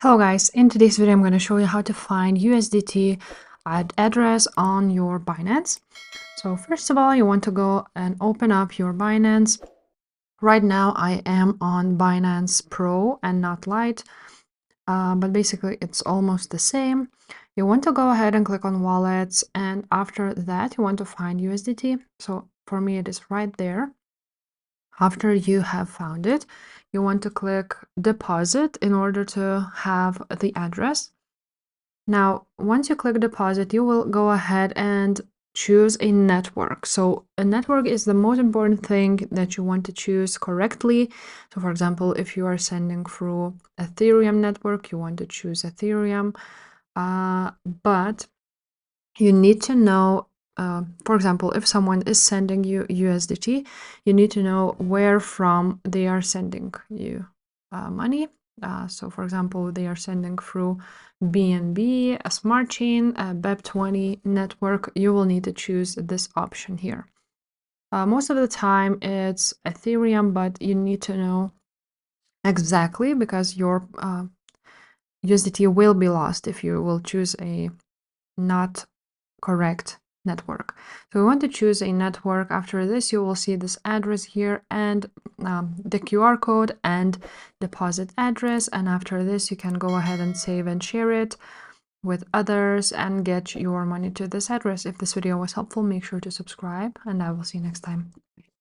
Hello guys, in today's video I'm going to show you how to find USDT address on your Binance. So first of all, you want to go and open up your Binance. Right now I am on Binance Pro and not Lite, but basically it's almost the same. You want to go ahead and click on wallets, and after that you want to find USDT. So for me it is right there. After you have found it, you want to click deposit in order to have the address. Now, once you click deposit, you will go ahead and choose a network. So a network is the most important thing that you want to choose correctly. So for example, if you are sending through Ethereum network, you want to choose Ethereum. But you need to know, for example, if someone is sending you USDT, you need to know where from they are sending you money. So for example, they are sending through BNB, a smart chain, a BEP20 network. You will need to choose this option here. Most of the time it's Ethereum, but you need to know exactly because your USDT will be lost if you will choose a not correct network. So we want to choose a network. After this, you will see this address here and the QR code and deposit address. And after this, you can go ahead and save and share it with others and get your money to this address. If this video was helpful, make sure to subscribe, and I will see you next time.